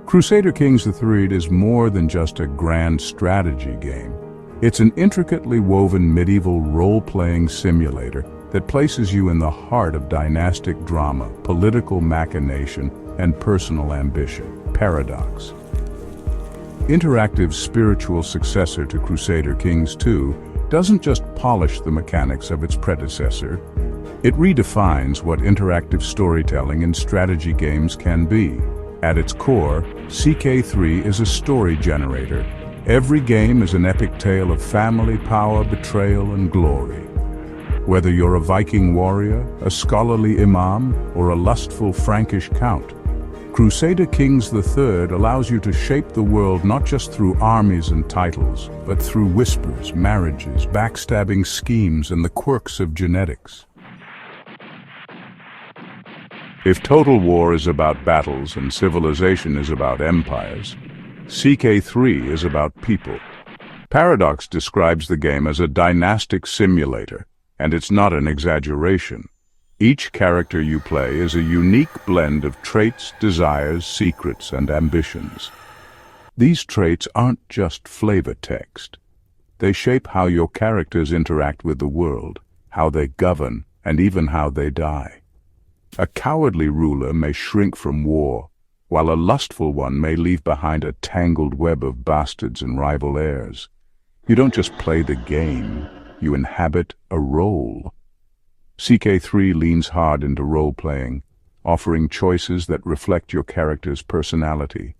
Crusader Kings III is more than just a grand strategy game. It's an intricately woven medieval role-playing simulator that places you in the heart of dynastic drama, political machination, and personal ambition. Paradox. Interactive's spiritual successor to Crusader Kings II doesn't just polish the mechanics of its predecessor, it redefines what interactive storytelling in strategy games can be. At its core, CK3 is a story generator. Every game is an epic tale of family, power, betrayal, and glory. Whether you're a Viking warrior, a scholarly imam, or a lustful Frankish count, Crusader Kings III allows you to shape the world not just through armies and titles, but through whispers, marriages, backstabbing schemes, and the quirks of genetics. If Total War is about battles and Civilization is about empires, CK3 is about people. Paradox describes the game as a dynastic simulator, and it's not an exaggeration. Each character you play is a unique blend of traits, desires, secrets, and ambitions. These traits aren't just flavor text. They shape how your characters interact with the world, how they govern, and even how they die. A cowardly ruler may shrink from war, while a lustful one may leave behind a tangled web of bastards and rival heirs. You don't just play the game, you inhabit a role. CK3 leans hard into role-playing, offering choices that reflect your character's personality.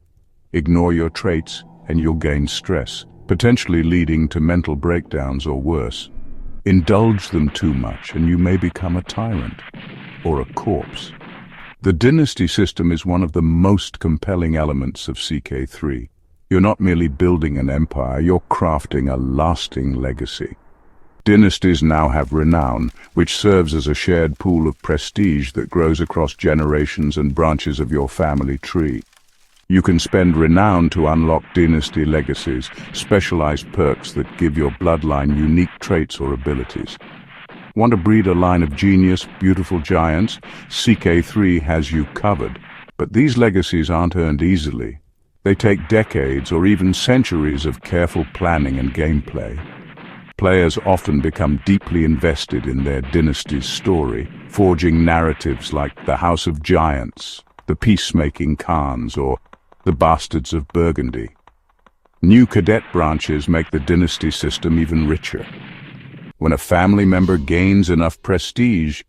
Ignore your traits and you'll gain stress, potentially leading to mental breakdowns or worse. Indulge them too much and you may become a tyrant or a corpse. The Dynasty system is one of the most compelling elements of CK3. You're not merely building an empire, you're crafting a lasting legacy. Dynasties now have renown, which serves as a shared pool of prestige that grows across generations and branches of your family tree. You can spend renown to unlock dynasty legacies, specialized perks that give your bloodline unique traits or abilities. Want to breed a line of genius, beautiful giants? CK3 has you covered. But these legacies aren't earned easily. They take decades or even centuries of careful planning and gameplay. Players often become deeply invested in their dynasty's story, forging narratives like the House of Giants, the Peacemaking Khans, or the Bastards of Burgundy. New cadet branches make the dynasty system even richer. When a family member gains enough prestige,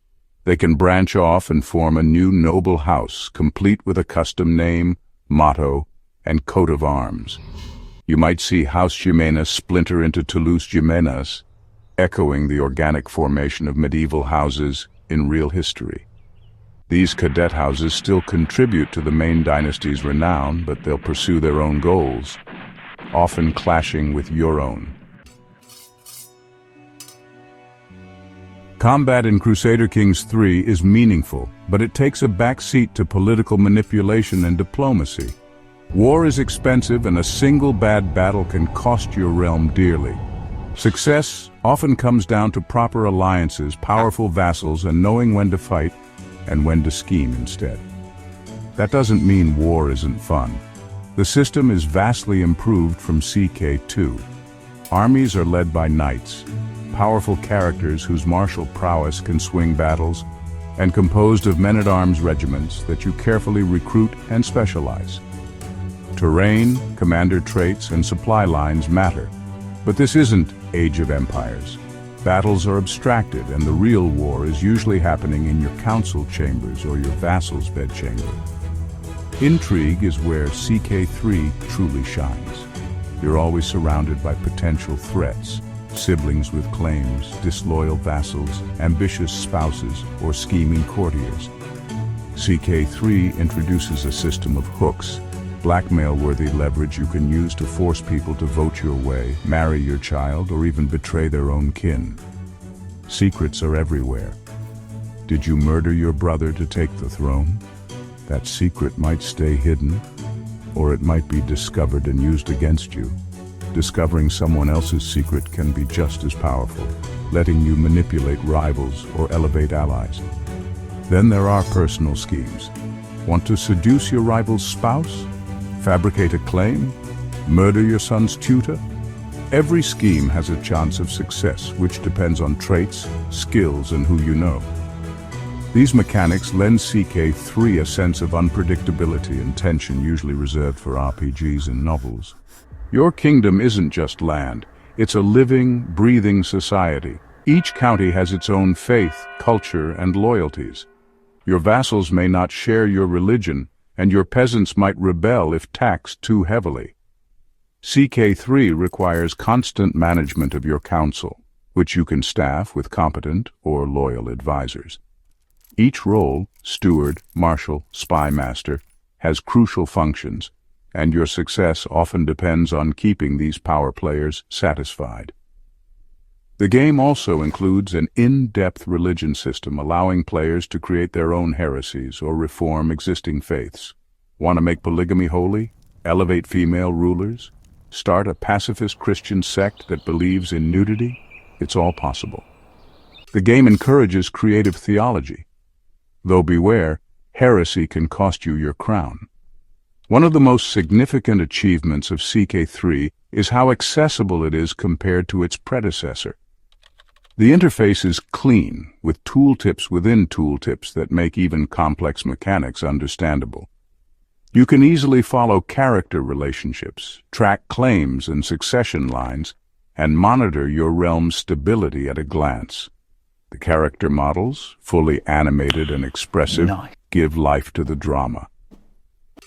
they can branch off and form a new noble house, complete with a custom name, motto, and coat of arms. You might see House Jimenez splinter into Toulouse Jimenez, echoing the organic formation of medieval houses in real history. These cadet houses still contribute to the main dynasty's renown, but they'll pursue their own goals, often clashing with your own. Combat in Crusader Kings III is meaningful, but it takes a backseat to political manipulation and diplomacy. War is expensive, and a single bad battle can cost your realm dearly. Success often comes down to proper alliances, powerful vassals, and knowing when to fight and when to scheme instead. That doesn't mean war isn't fun. The system is vastly improved from CK2. Armies are led by knights, powerful characters whose martial prowess can swing battles, and composed of men-at-arms regiments that you carefully recruit and specialize. Terrain, commander traits, and supply lines matter, but this isn't Age of Empires. Battles are abstracted, and the real war is usually happening in your council chambers or your vassal's bedchamber. Intrigue is where CK3 truly shines. You're always surrounded by potential threats, siblings with claims, disloyal vassals, ambitious spouses, or scheming courtiers. CK3 introduces a system of hooks, blackmail-worthy leverage you can use to force people to vote your way, marry your child, or even betray their own kin. Secrets are everywhere. Did you murder your brother to take the throne? That secret might stay hidden, or it might be discovered and used against you. Discovering someone else's secret can be just as powerful, letting you manipulate rivals or elevate allies. Then there are personal schemes. Want to seduce your rival's spouse? Fabricate a claim? Murder your son's tutor? Every scheme has a chance of success, which depends on traits, skills, and who you know. These mechanics lend CK3 a sense of unpredictability and tension usually reserved for RPGs and novels. Your kingdom isn't just land, it's a living, breathing society. Each county has its own faith, culture, and loyalties. Your vassals may not share your religion, and your peasants might rebel if taxed too heavily. CK3 requires constant management of your council, which you can staff with competent or loyal advisors. Each role, steward, marshal, spy master, has crucial functions, and your success often depends on keeping these power players satisfied. The game also includes an in-depth religion system allowing players to create their own heresies or reform existing faiths. Want to make polygamy holy? Elevate female rulers? Start a pacifist Christian sect that believes in nudity? It's all possible. The game encourages creative theology. Though beware, heresy can cost you your crown. One of the most significant achievements of CK3 is how accessible it is compared to its predecessor. The interface is clean, with tooltips within tooltips that make even complex mechanics understandable. You can easily follow character relationships, track claims and succession lines, and monitor your realm's stability at a glance. The character models, fully animated and expressive, give life to the drama.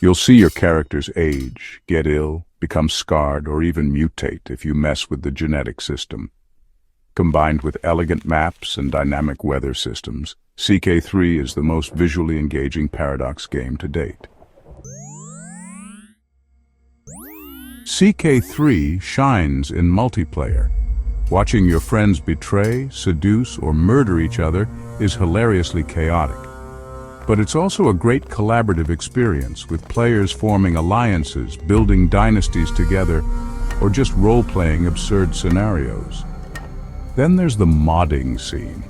You'll see your characters age, get ill, become scarred, or even mutate if you mess with the genetic system. Combined with elegant maps and dynamic weather systems, CK3 is the most visually engaging Paradox game to date. CK3 shines in multiplayer. Watching your friends betray, seduce, or murder each other is hilariously chaotic. But it's also a great collaborative experience, with players forming alliances, building dynasties together, or just role-playing absurd scenarios. Then there's the modding scene.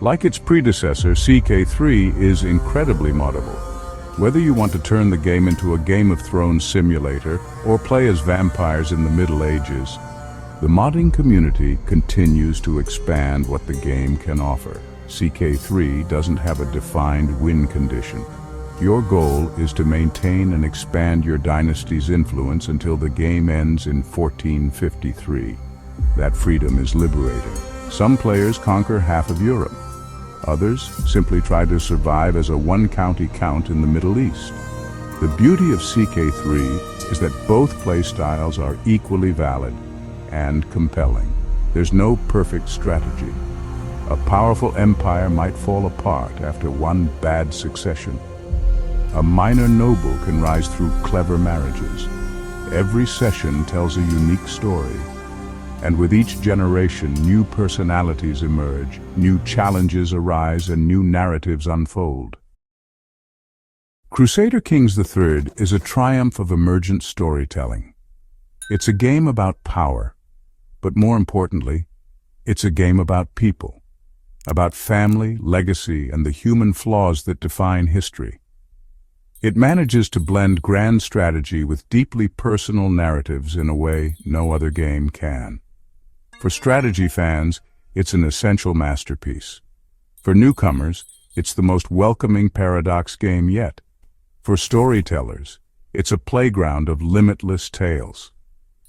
Like its predecessor, CK3 is incredibly moddable. Whether you want to turn the game into a Game of Thrones simulator or play as vampires in the Middle Ages, the modding community continues to expand what the game can offer. CK3 doesn't have a defined win condition. Your goal is to maintain and expand your dynasty's influence until the game ends in 1453. That freedom is liberating. Some players conquer half of Europe. Others simply try to survive as a one-county count in the Middle East. The beauty of CK3 is that both playstyles are equally valid and compelling. There's no perfect strategy. A powerful empire might fall apart after one bad succession. A minor noble can rise through clever marriages. Every session tells a unique story. And with each generation, new personalities emerge, new challenges arise, and new narratives unfold. Crusader Kings III is a triumph of emergent storytelling. It's a game about power, but more importantly, it's a game about people, about family, legacy, and the human flaws that define history. It manages to blend grand strategy with deeply personal narratives in a way no other game can. For strategy fans, it's an essential masterpiece. For newcomers, it's the most welcoming Paradox game yet. For storytellers, it's a playground of limitless tales.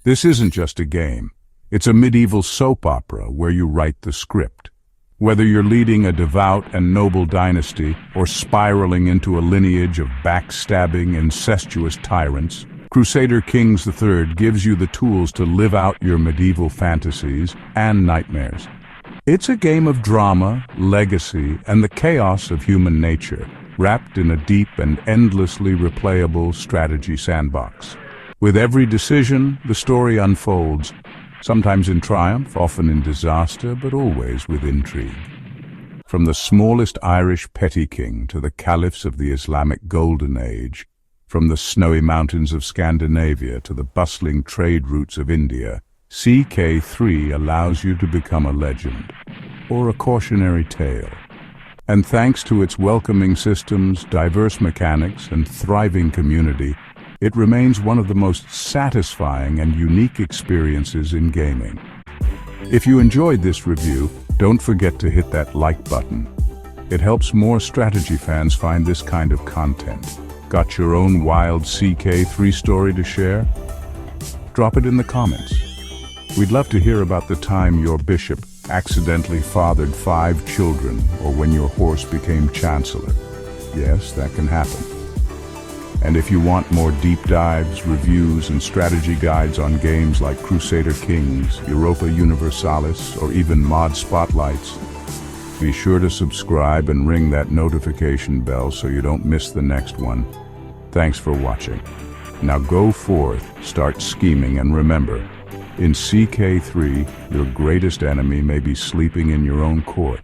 This isn't just a game. It's a medieval soap opera where you write the script. Whether you're leading a devout and noble dynasty or spiraling into a lineage of backstabbing, incestuous tyrants, Crusader Kings III gives you the tools to live out your medieval fantasies and nightmares. It's a game of drama, legacy, and the chaos of human nature, wrapped in a deep and endlessly replayable strategy sandbox. With every decision, the story unfolds, sometimes in triumph, often in disaster, but always with intrigue. From the smallest Irish petty king to the caliphs of the Islamic Golden Age, from the snowy mountains of Scandinavia to the bustling trade routes of India, CK3 allows you to become a legend, or a cautionary tale. And thanks to its welcoming systems, diverse mechanics, and thriving community, it remains one of the most satisfying and unique experiences in gaming. If you enjoyed this review, don't forget to hit that like button. It helps more strategy fans find this kind of content. Got your own wild CK3 story to share? Drop it in the comments. We'd love to hear about the time your bishop accidentally fathered 5 children, or when your horse became chancellor. Yes, that can happen. And if you want more deep dives, reviews, and strategy guides on games like Crusader Kings, Europa Universalis, or even mod spotlights, be sure to subscribe and ring that notification bell so you don't miss the next one. Thanks for watching. Now go forth, start scheming, and remember, in CK3, your greatest enemy may be sleeping in your own court.